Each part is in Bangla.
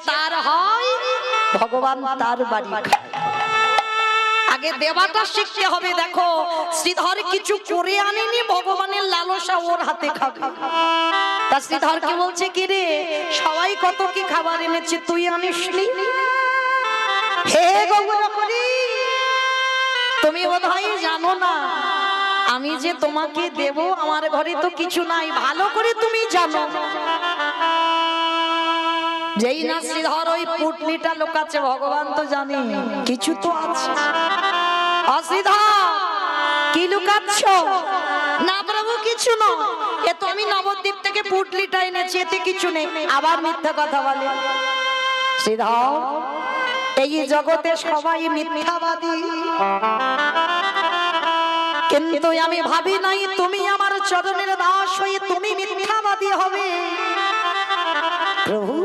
তার হয় ভগবান তার বাড়ি খায়। আগে দেওয়াটা শিখতে হবে। দেখো শ্রীধর কিছু করে আনেনি, ভগবানের লালসা ওর হাতে খাবে। তা শ্রীধরকে বলছে কি রে, সবাই কত কি খাবার এনেছে, তুই আনিসনি? হে গৌরহরি, তুমি বোধহয় জানো না আমি যে তোমাকে দেব, আমার ঘরে তো কিছু নাই, ভালো করে তুমি জানো। যেই না শ্রীধর ওই পুটলিটা লোকাচ্ছে, ভগবান তো জানে কিছু তো আছে। শ্রীধর কি লুকাচ্ছ? না প্রভু কিছু নয়, এ তো আমি নবদ্বীপ থেকে পুটলিটা এনেছি, এতে কিছু নেই। আবার মিথ্যা কথা বলে। শ্রীধর এই জগতে সবাই মিথ্যাবাদী, কিন্তু আমি ভাবি নাই তুমি আমার চরণের দাস হয়ে তুমি মিথ্যাবাদী হবে। প্রভু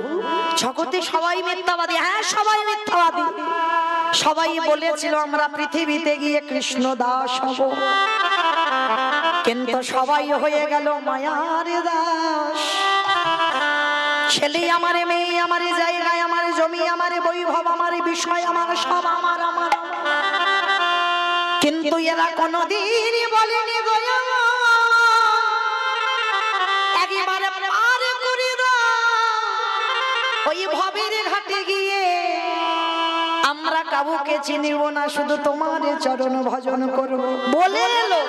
জগতে সবাই মিথ্যাবাদী, হ্যাঁ সবাই মিথ্যাবাদী। সবাই বলেছিল আমরা পৃথিবীতে গিয়ে কৃষ্ণ দাস হব, কিন্তু সবাই হয়ে গেল মায়ার দাস। ছেলে আমার, মেয়ে আমার, জায়গায় আমার, জমি আমার, বৈভব আমার, বিষয় আমার, সব আমার আমার, কিন্তু এরা কোনদিন বলেনি দয়া একবার পার করে দাও। ওই ভবের ঘাটে গিয়ে আমরা কাউকে চিনিব না, শুধু তোমার চরণ ভজন করব বলে এলো।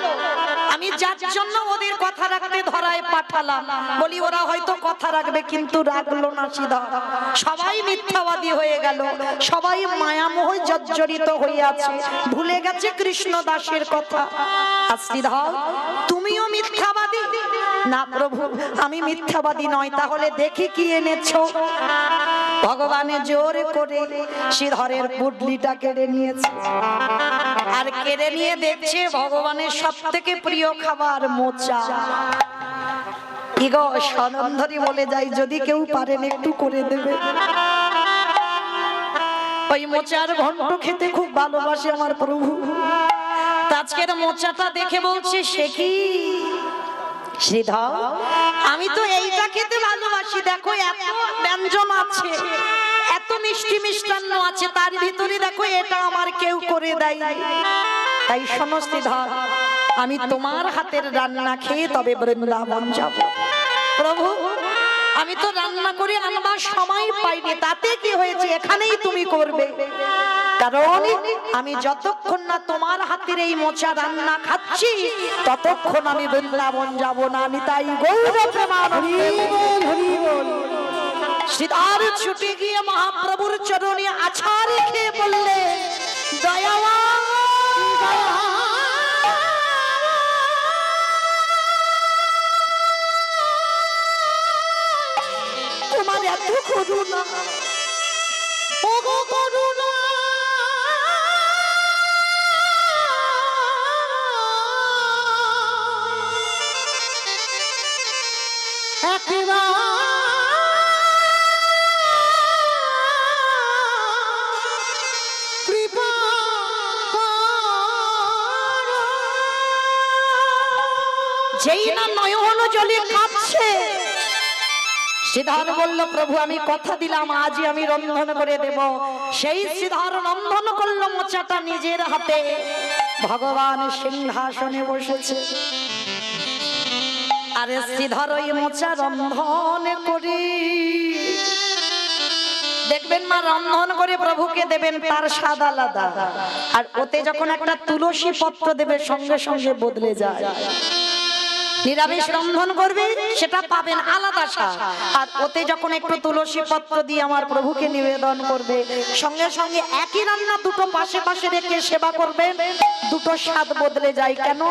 আমি যার জন্য ওদের কথা রাখতে ধরায় পাঠালাম, বলি ওরা হয়তো কথা রাখবে, কিন্তু রাখলো না। সিধা সবাই মিথ্যাবাদী হয়ে গেল, সবাই মায়ামোহ জর্জরিত হয়ে আছে, ভুলে গেছে কৃষ্ণ দাসের কথা। আর শ্রীধর তুমিও মিথ্যাবাদী? না প্রভু আমি মিথ্যাবাদী নয়। তাহলে দেখি কি এনেছো। ভগবানের জোর করে শ্রীধরের পুটলিটা কেড়ে নিয়েছে, আর কেড়ে নিয়ে দেখছে ভগবানের সব থেকে প্রিয় খাবার মোচা। কি গো সনন্ধরি বলে যাই, যদি কেউ পারেন একটু করে দেবে। ওই মোচার ঘন্ট খেতে খুব ভালোবাসে আমার প্রভু। আজকের মোচাটা দেখে বলছে সে কি শ্রীধর, আমি তো এইটা খেতে ভালোবাসি, দেখো এত ব্যঞ্জন আছে, এত মিষ্টি মিষ্টান্ন আছে, তার ভিতরে দেখো এটা আমার কেউ করে দেয়। তাই শোনো শ্রীধর, আমি তোমার হাতের রান্না খেয়ে তবে বৃন্দাবন যাব। প্রভু আমি তো রান্না করে আনবার সময় পাইনি, তাতে কি হয়েছে, এখানেই তুমি করবে। কারণ আমি যতক্ষণ না তোমার হাতের এই মোচা রান্না খাচ্ছি ততক্ষণ আমি বৃন্দাবন যাব না। আমি তাই গৌর প্রেমানন্দে শ্রীধর ছুটে গিয়ে মহাপ্রভুর চরণে আছা রেখে বললে, দয়াবান তোমার এত করুণা, ওগো করুণা, যেই না নয়ন জলে কাঁপছে। শ্রীধর বলল, প্রভু আমি কথা দিলাম আজই আমি রন্ধন করে দেব। সেই শ্রীধর রন্ধন করলো মোচাটা নিজের হাতে। ভগবান সিংহাসনে বসেছে, আরে শ্রীধর ওই মোচা রন্ধন করি দেখবেন মা, রন্ধন করে প্রভুকে দেবেন, তার স্বাদ আলাদা। আর ওতে যখন একটা তুলসী পত্র দেবে সঙ্গে সঙ্গে বদলে যায়। নিরামিষ রন্ধন করবে সেটা পাবেন আলাদা স্বাদ, আর ওতে যখন একটু তুলসী পত্র দিয়ে আমার প্রভুকে নিবেদন করবে সঙ্গে সঙ্গে একই রান্না দুটো পাশে পাশে রেখে সেবা করবেন, দুটো স্বাদ বদলে যায়। কেন?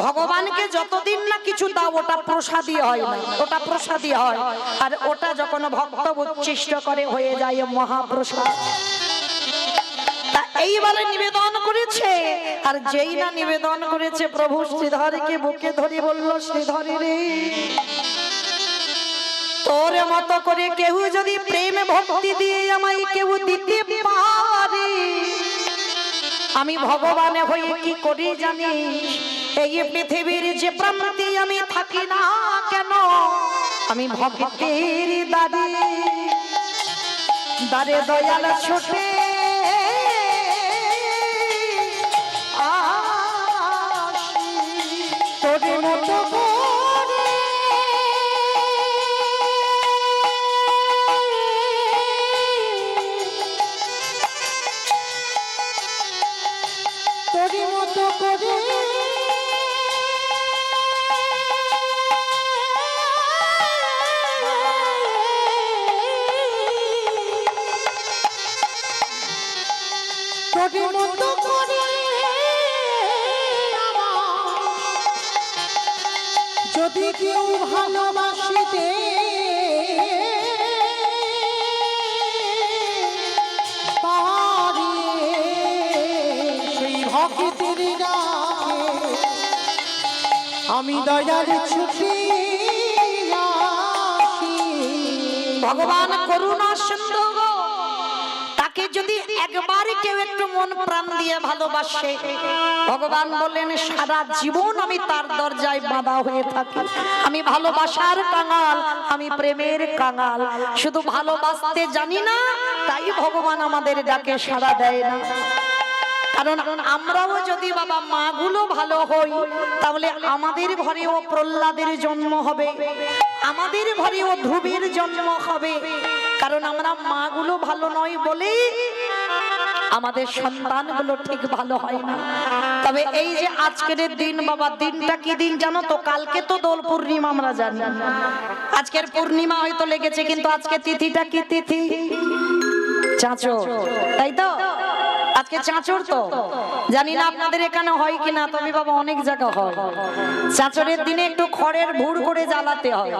ভগবানকে যতদিন না কিছু দাও ওটা প্রসাদী হয় না, ওটা প্রসাদী হয়, আর ওটা যখন ভক্ত উচ্ছিষ্ট করে হয়ে যায় মহাপ্রসাদ। এইবারে নিবেদন করেছে, আর যেই না নিবেদন করেছে প্রভু শ্রীধরকে বুকে ধরে বলল, শ্রীধরে রে, তোর মতো করে কেউ যদি প্রেম ভক্তি দিয়ে আমায় কেউ দিতে পারে, আমি ভগবানে হয়ে কি করি জানিস? এই পৃথিবীর যে প্রান্তে আমি থাকি না কেন, আমি ভক্তের দাদি দারে দয়াল ছোটে তোর মতো করে তোর মতো করে তোর মতো করে যদি কেউ ভালোবাসিতে পারে সেই ভক্তের ডাকে আমি দয়ার ছুটি ভগবান করুণা সিন্ধু তাকে যদি একবার কেউ একটু মন প্রাণ দিয়ে ভালোবাসে ভগবান বললেন সারা জীবন আমি তার দরজায় বাঁধা হয়ে থাকি। আমি ভালোবাসার কাঙাল, আমি প্রেমের কাঙাল, শুধু ভালোবাসতে জানি না তাই ভগবান আমাদের ডাকে সাড়া দেয় না। কারণ আমরাও যদি বাবা মাগুলো ভালো হই তাহলে আমাদের ঘরেও প্রহ্লাদের জন্ম হবে, আমাদের ঘরেও ধ্রুবের জন্ম হবে। কারণ আমরা মাগুলো ভালো নয় বলে আমাদের সন্তানগুলো ঠিক ভালো হয় না। তবে এই যে আজকের দিন বাবা, দিনটা কি দিন জানো তো? কালকে তো দোল পূর্ণিমা আমরা জানি, আজকের পূর্ণিমা হয়তো লেগেছে, কিন্তু আজকে তিথিটা কি তিথি? চাঁচর, তাই তো? আজকে চাঁচর তো জানি না আপনাদের এখানে হয় কিনা, তবে বাবা অনেক জায়গা হয়। চাঁচরের দিনে একটু খড়ের ভুড় করে জ্বালাতে হয়,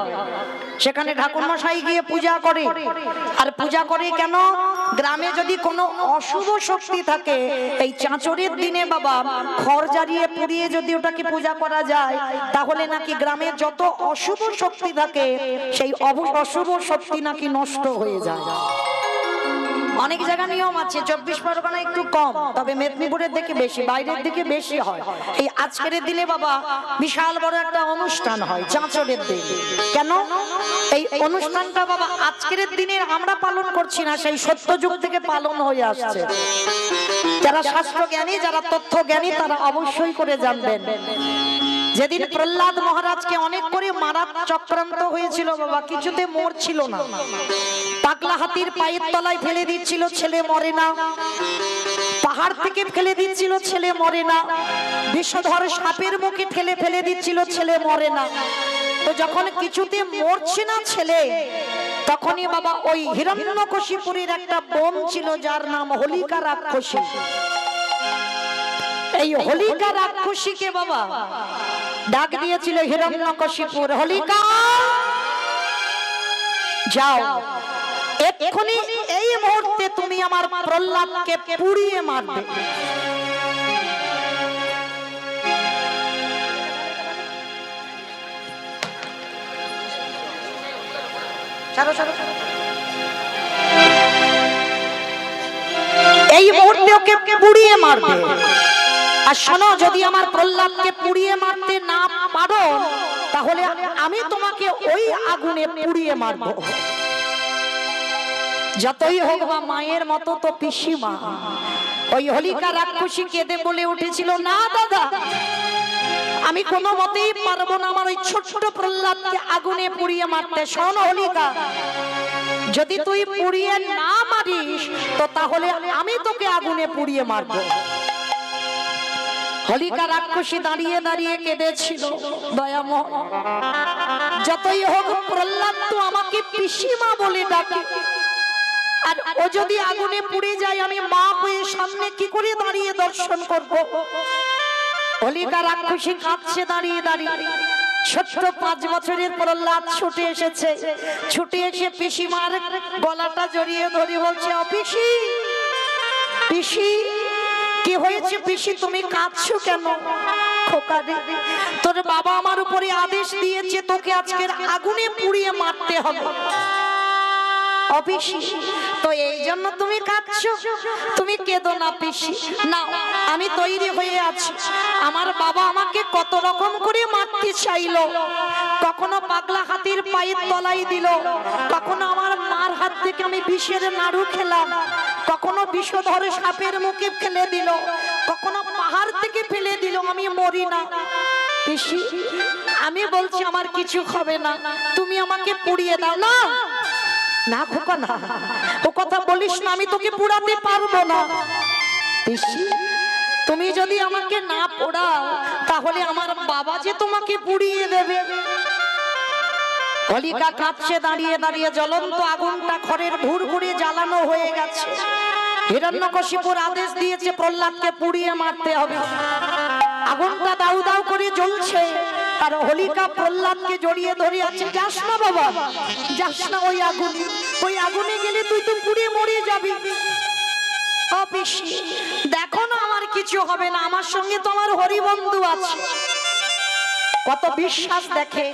সেখানে ঠাকুর মশাই গিয়ে পূজা করে। আর পূজা করে কেন? গ্রামে যদি কোনো অশুভ শক্তি থাকে এই চাঁচরের দিনে বাবা খড় জ্বালিয়ে পুড়িয়ে যদি ওটাকে পূজা করা যায় তাহলে নাকি গ্রামে যত অশুভ শক্তি থাকে সেই অশুভ শক্তি নাকি নষ্ট হয়ে যায়। অনেক জায়গা নিয়ম আছে, 24 পরগনা একটু কম, তবে মেদিনীপুরের দিকে বেশি, বাইরের দিকে বেশি হয়। এই আজকের দিনে বাবা বিশাল বড় একটা অনুষ্ঠান হয় চাঁচরের দিনে। কেন এই অনুষ্ঠানটা বাবা আজকের দিনে আমরা পালন করছি না, সেই সত্যযুগ থেকে পালন হয়ে আসছে। যারা শাস্ত্র জ্ঞানী, যারা তথ্য জ্ঞানী তারা অবশ্যই করে জানবেন। যেদিন প্রহ্লাদ মহারাজকে অনেক করে মারার চক্রান্ত হয়েছিল বাবা, কিছুতে মরছিল না। পাগলা হাতির পায়ের তলায় ফেলে দিচ্ছিল, ছেলে মরে না। পাহাড় থেকে ফেলে দিচ্ছিল, ছেলে মরে না। বিষধর সাপের মুখে ঠেলে ফেলে দিচ্ছিল, ছেলে মরে না। তো যখন কিছুতে মরছে না ছেলে, তখনই বাবা ওই হিরণ্যকশিপুরের একটা বোন ছিল যার নাম হোলিকা রাক্ষসী। এই হোলিকা রাক্ষসীকে বাবা ডাক দিয়েছিল হিরণ্যকশিপুর, হোলিকা যাও এক্ষুনি এই মুহূর্তে তুমি আমার প্রহ্লাদকে পুড়িয়ে মারবে। এই মুহূর্তে ওকে পুড়িয়ে মারবে। আর শোনো, যদি আমার প্রহ্লাদকে পুড়িয়ে মারতে না পারো তাহলে আমি তোমাকে ওই আগুনে পুড়িয়ে মারবো। যতই হোক বা মায়ের মতো তো পিসিমা। ওই হোলিকা রাক্ষসী কেঁদে বলে উঠেছিল, না দাদা আমি কোনো মতেই পারবো না আমার ওই ছোট্ট প্রহ্লাদকে আগুনে পুড়িয়ে মারতে। শোন হোলিকা, যদি তুই পুড়িয়ে না মারিস তো তাহলে আমি তোকে আগুনে পুড়িয়ে মারবো। হোলিকা রাক্ষসী দাঁড়িয়ে দাঁড়িয়ে কেঁদেছিল, দয়াময় যতই হোক প্রহ্লাদ তো আমাকে পিসিমা বলে ডাকে, আর ও যদি আগুনে পুড়ে যায় আমি মা হয়ে সামনে কি করে দাঁড়িয়ে দর্শন করব। হোলিকা রাক্ষসী কাঁদছে দাঁড়িয়ে দাঁড়িয়ে। ছোট্ট 5 বছরের প্রহ্লাদ ছুটে এসেছে, ছুটে এসে পিসিমার গলাটা জড়িয়ে ধরে বলছে, ও পিসি, পিসি কি হয়েছে পিসি, তুমি কাঁদছো কেন? খোকা রে, তোর বাবা আমার উপরে আদেশ দিয়েছে তোকে আজকের আগুনে পুড়িয়ে মারতে হবে। পিসি, তো এই জন্য তুমি কাঁদছো? তুমি কেঁদো না পিসি, না আমি তৈরি হয়ে আছি। আমার বাবা আমাকে কত রকম করে মারতে চাইলো, কখনো পাগলা হাতির পায়ের তলায় দিল, কখনো আমার মার হাত হাত থেকে আমি বিষের নাড়ু খেলাম, কখনো বিষধর সাপের মুখে ফেলে দিল, কখনো পাহাড় থেকে ফেলে দিল, আমি মরি না। পিসি আমি বলছি আমার কিছু হবে না, তুমি আমাকে পুড়িয়ে দাও। না না খোকা না, ও কথা বলিস না, আমি তোকে পুড়াতে পারবো না। পিসি তুমি যদি আমাকে না পোড়াও তাহলে আমার বাবা যে তোমাকে পুড়িয়ে দেবে। হোলিকা কাঁপছে দাঁড়িয়ে দাঁড়িয়ে, জ্বলন্ত আগুনটা খড়ের ভুর করে জ্বালানো হয়ে গেছে। হিরণ্যকশিপুর আদেশ দিয়েছে প্রহ্লাদকে পুড়িয়ে মারতে হবে। আগুনটা দাউ দাউ করে জ্বলছে, আর হোলিকা প্রহ্লাদকে জড়িয়ে ধরে আছে। যাস না বাবা, যাস না ওই আগুনে, ওই আগুনে গেলে তুই তো পুড়ে মরে যাবি। ও পিসি দেখো না আমার কিছু হবে না, আমার সঙ্গে তো আমার হরিবন্ধু আছে। কত বিশ্বাস দেখে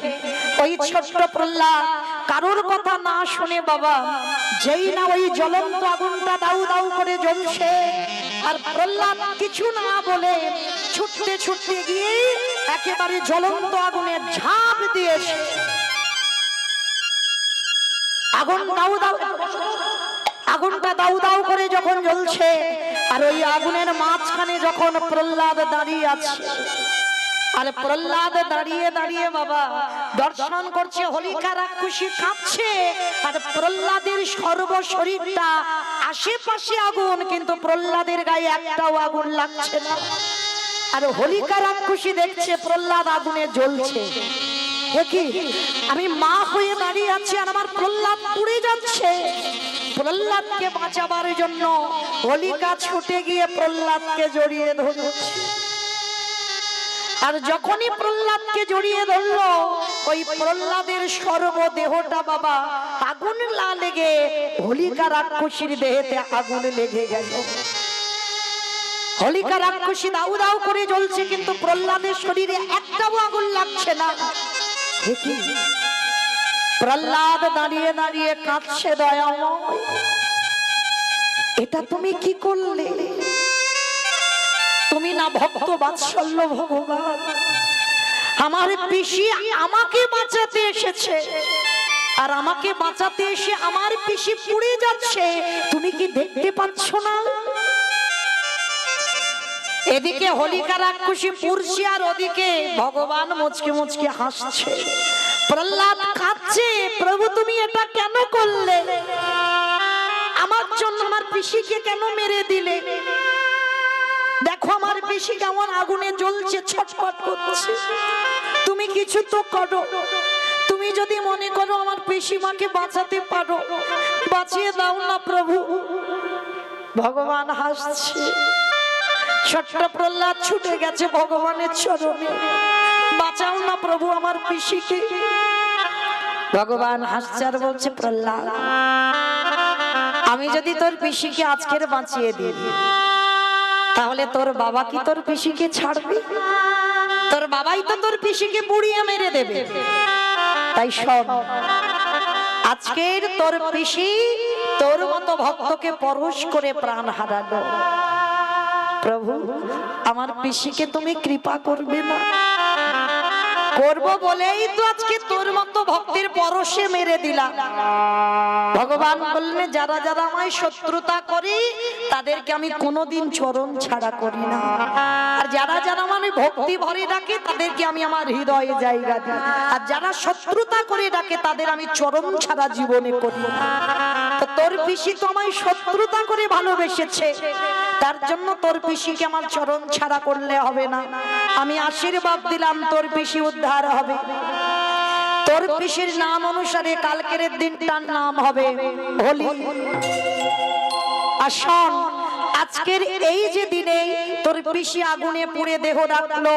ওই ছোট্ট প্রহ্লাদ কারোর কথা না শুনে বাবা, যেই না ওই জ্বলন্ত আগুনটা দাউ দাউ করে জ্বলছে, আর প্রহ্লাদ কিছু না বলে ছুটতে ছুটতে গিয়ে একেবারে জ্বলন্ত আগুনে ঝাঁপ দিয়েছে। আগুন দাউ দাউ, আগুনটা দাউ দাউ করে যখন জ্বলছে, আর ওই আগুনের মাঝখানে যখন প্রহ্লাদ দাঁড়িয়ে আছে, আর প্রহ্লাদ দাঁড়িয়ে দাঁড়িয়ে বাবা দর্শন করছে, হোলিকা রাক্ষসী কাঁপছে, আর প্রহ্লাদের সর্বশরীরটা আশেপাশে আগুন, কিন্তু প্রহ্লাদের গায়ে একটাও আগুন লাগছে না। আর হোলিকা রাক্ষসী দেখছে প্রহ্লাদ আগুনে জ্বলছে। দেখি আমি মা হয়ে দাঁড়িয়ে আছি আর আমার প্রহ্লাদ পুড়ে যাচ্ছে। প্রহ্লাদকে বাঁচাবার জন্য হোলিকা ছুটে গিয়ে প্রহ্লাদকে জড়িয়ে ধরছে। আর যখনই প্রহ্লাদকে জড়িয়ে ধরলো, ওই প্রহ্লাদের সর্বদেহটা বাবা আগুন না লেগে হোলিকা রাক্ষসীর দেহেতে আগুন লেগে গেল। হোলিকা রাক্ষসী দাউ দাউ করে জ্বলছে, কিন্তু প্রহ্লাদের শরীরে একটাও আগুন লাগছে না। প্রহ্লাদ দাঁড়িয়ে দাঁড়িয়ে কাঁদছে, দয়াময় এটা তুমি কি করলে? তুমি না ভক্ত বাৎসল্য ভগবান, আমার পিসি আমাকে বাঁচাতে এসেছে, আর আমাকে বাঁচাতে এসে আমার পিসি পুড়ে যাচ্ছে, তুমি কি দেখতে পাচ্ছ না? এদিকে হোলিকা রাক্ষসী পুড়ছে, আর ওদিকে ভগবান মুচকে মুচকে হাসছে। প্রহ্লাদ কাঁদছে, প্রভু তুমি এটা কেন করলে? আমার জন্য আমার পিসিকে কেন মেরে দিলে? দেখো আমার পিসি কেমন আগুনে জ্বলছে, ছটফট করছে, তুমি কিছু তো করো। তুমি যদি মনে করো আমার পিসিমাকে বাঁচাতে পারো, বাঁচিয়ে দাও না প্রভু। ভগবান হাসছে। ছোট্ট প্রহ্লাদ ছুটে গেছে ভগবানের চরণে, বাঁচাও না প্রভু আমার পিসিকে। ভগবান হাসছে আর বলছে, প্রহ্লাদ আমি যদি তোর পিসিকে আজকের বাঁচিয়ে দিই, তাহলে তোর বাবা কি তোর পিসিকে ছাড়বে? তোর বাবাই তো তোর পিসিকে পুড়িয়ে মেরে দেবে। তাই শোন, আজকের তোর পিসি তোর মতো ভক্তকে পরশ করে প্রাণ হারালো। প্রভু আমার পিসিকে তুমি কৃপা করবে না? করব বলেই তো আজকে তোর মতো ভক্তের পরশে মেরে দিলাম। ভগবান বললেন, যারা যারা আমায় শত্রুতা করে তাদেরকে আমি কোনোদিন চরণ ছাড়া করি না, আর যারা যারা আমায় ভক্তি ভরে ডাকে তাদেরকে আমি আমার হৃদয়ে জায়গা দিই, আর যারা শত্রুতা করে ডাকে তাদের আমি চরণ ছাড়া জীবনে করি না। তো তোর পিসি তো আমায় শত্রুতা করে ভালোবেসেছে, তার জন্য তোর পিসিকে আমার চরণ ছাড়া করলে হবে না। আমি আশীর্বাদ দিলাম তোর পিসি উদ্ধার হবে। তোর পিসির নাম অনুসারে কালকের দিনটার নাম হবে হোলি। আসন আজকের এই যে দিনে তোর পিসি আগুনে পুড়ে দেহ রাখলো,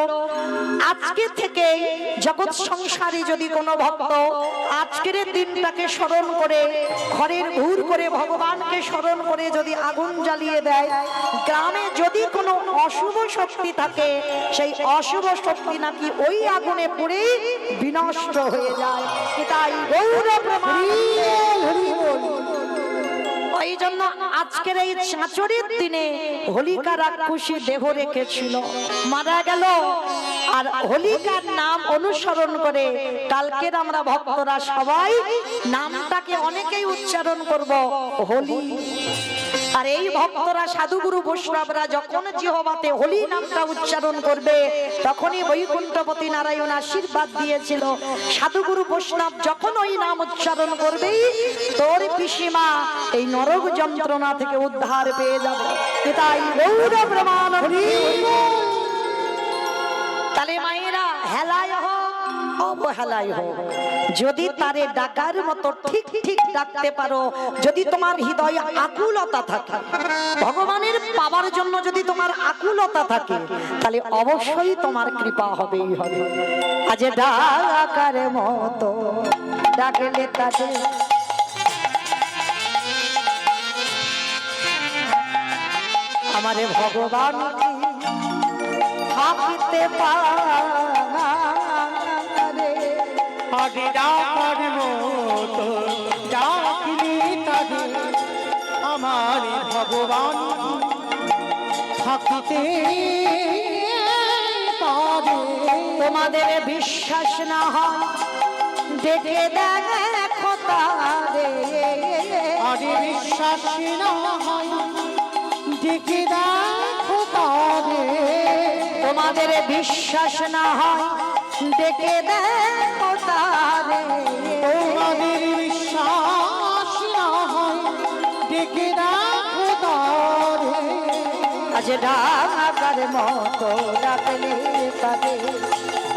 আজকে থেকে জগৎ সংসারী যদি কোনো ভক্ত আজকের দিনটাকে স্মরণ করে ঘরের ভুর করে ভগবানকে স্মরণ করে যদি আগুন জ্বালিয়ে দেয়, গ্রামে যদি কোনো অশুভ শক্তি থাকে সেই অশুভ শক্তি নাকি ওই আগুনে পুড়ে বিনষ্ট হয়ে যায়। তাই গৌর প্রমাণ। ওই ওই জন্য আজকের এই চাঁচড়ির দিনে হোলিকা রাক্ষসী দেহ রেখেছিল, মারা গেল। আর হোলিকার নাম অনুসরণ করে কালকের আমরা ভক্তরা সবাই নামটাকে অনেকেই উচ্চারণ করব হোলি। আর এই ভক্তরা সাধুগুরু বৈষ্ণবরা যখন জিহ্বাতে হোলি নামটা উচ্চারণ করবে তখনই বৈকুণ্ঠপতি নারায়ণ আশীর্বাদ দিয়েছিল, সাধুগুরু বৈষ্ণব যখন ওই নাম উচ্চারণ করবে তোর পিসিমা এই নরক যন্ত্রণা থেকে উদ্ধার পেয়ে যাবে। তাই গৌর প্রমাণ। তাহলে মায়েরা হেলায় হোক অবহেলায় হোক, যদি তারে ডাকার মতো ঠিক ঠিক ডাকতে পারো, যদি তোমার হৃদয়ে আকুলতা থাকে, ভগবানের পাবার জন্য যদি তোমার আকুলতা থাকে, তাহলে অবশ্যই তোমার কৃপা হবেই হবে। আজ ডাকার মতো ডাকলে তাদের আমারে ভগবান থাকিতে পারে, আগে ডাকার মতো ডাকলে তাদের আমার ভগবান থাকিতে পারে। তোমাদের বিশ্বাস না হয় দেখে দেখো তারে, আরে বিশ্বাস না হয় দেখে দেখো তারে। তোমাদের বিশ্বাস না হয় দেখে দেখো তারে, তোমাদের বিশ্বাস না হয় দেখে দেখো তারে। আজ ডাকার মতো ডাকলে তাদের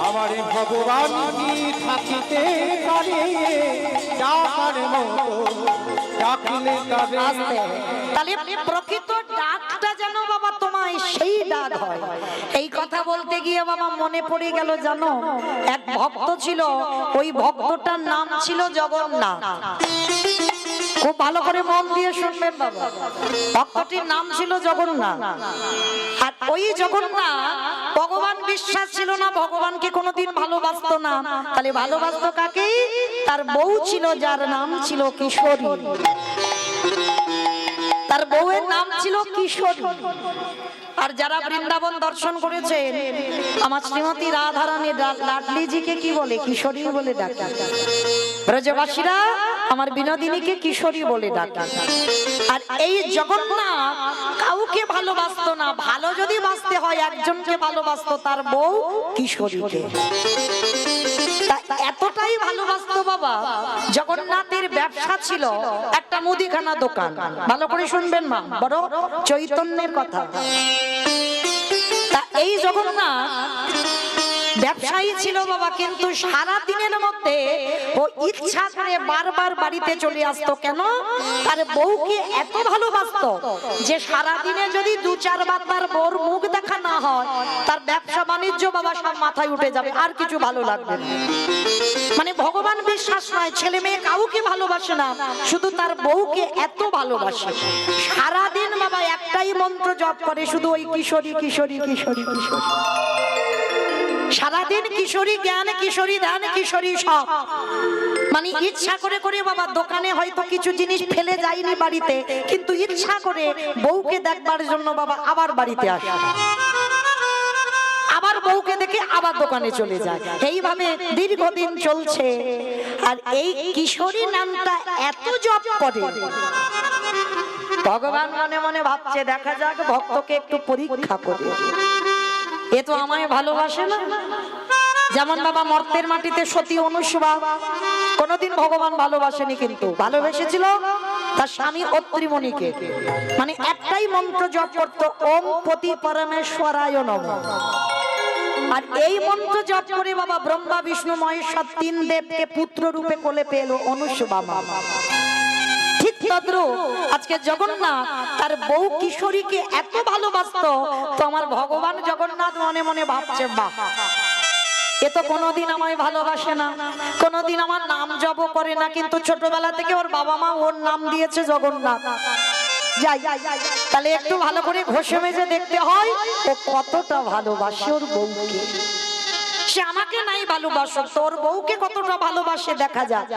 আমার ভগবান কি থাকিতে পারে, ডাকার মতো ডাকলে তাদের। তাহলে প্রকৃত ডাকটা যেন বাবা তোমায় সেই ডাক হয়। এই কথা বলতে গিয়ে বাবা মনে পড়ে গেল, জানো এক ভক্ত ছিল, ওই ভক্তটার নাম ছিল জগন্নাথ। খুব ভালো করে মন দিয়ে শুনবেন বাবা, ভক্তটির নাম ছিল জগন্নাথ। আর ওই জগন্নাথ ভগবান বিশ্বাস ছিল না, ভগবানকে কোনোদিন ভালোবাসতো না। তাহলে ভালোবাসতো কাকে? তার বউ ছিল, যার নাম ছিল কিশোরী। তার বউয়ের নাম ছিল কিশোরী। আর যারা বৃন্দাবন দর্শন করেছেন, আমার শ্রীমতী রাধারানী লাডলিজিকে কি বলে? কিশোরী বলে ডাকে। ব্রজবাসীরা আমার বিনোদিনীকে কিশোরী বলে ডাকে। আর এই জগন্নাথ কাউকে ভালোবাসতো না, ভালো যদি বাসতে হয় একজনকে ভালোবাসতো, তার বউ কিশোরীকে। এতটাই ভালোবাসতো বাবা, জগন্নাথের ব্যবসা ছিল একটা মুদিখানা দোকান। ভালো করে শুনবেন মা, বড় চৈতন্যের কথা। তা এই জগন্নাথ ব্যবসায়ী ছিল বাবা, কিন্তু সারা দিনের মধ্যে ও ইচ্ছা করে বারবার বাড়িতে চলে আসতো। কেন? তার বউকে এত ভালোবাসতো যে সারা দিনে যদি দু চারবার তার বউর মুখ দেখা না হয়, তার ব্যবসা বাণিজ্য বাবা সব মাথায় উঠে যাবে, আর কিছু ভালো লাগবে না। মানে ভগবান বিশ্বাস নয়, ছেলে মেয়ে কাউকে ভালোবাসে না, শুধু তার বউকে এত ভালোবাসে। সারা দিন বাবা একটাই মন্ত্র জপ করে, শুধু ওই কিশোরী কিশোরী কিশোরী কিশোরী। সারাদিন কিশোরী জ্ঞান, কিশোরী ধ্যান, কিশোরী সব। মানে ইচ্ছা করে করে বাবা দোকানে হয়তো কিছু জিনিস ফেলে যায়নি বাড়িতে, কিন্তু ইচ্ছা করে বউকে দেখবার জন্য বাবা আবার বাড়িতে আসে, আবার বউকে দেখে আবার দোকানে চলে যায়। এইভাবে দীর্ঘদিন চলছে। আর এই কিশোরী নামটা এত জপ করে, ভগবান মনে মনে ভাবছে দেখা যাক ভক্তকে একটু পরীক্ষা করে, এ তো আমায় ভালোবাসে না। যেমন বাবা মর্তের মাটিতে সতী অনুসুয়া কোনোদিন ভগবান ভালোবাসেনি, কিন্তু ভালোবেসেছিল তার স্বামী অত্রিমণিকে। মানে একটাই মন্ত্র জপ করতো, ওম পতি পরমেশ্বরায় নমঃ। আর এই মন্ত্র জপ করে বাবা ব্রহ্মা বিষ্ণু মহেশ্বর তিন দেবকে পুত্র রূপে কোলে পেল অনুসুয়া মা। ঠিক তদ্রূপ আজকে জগন্নাথ তার বউ কিশোরীকে এত ভালোবাসতো, তো আমার ভগবান জগন্নাথ মনে মনে ভাবছে, বাহ, এ তো কোনোদিন আমায় ভালোবাসে না, কোনোদিন আমার নাম জপ করে না, কিন্তু ছোটবেলা থেকে ওর বাবা মা ওর নাম দিয়েছে জগন্নাথ। যাই, তাহলে একটু ভালো করে ঘষে মেজে দেখতে হয় ও কতটা ভালোবাসে ওর বউকে। সে আমাকে নাই ভালোবাসো, তোর বউকে কতটা ভালোবাসে দেখা যায়।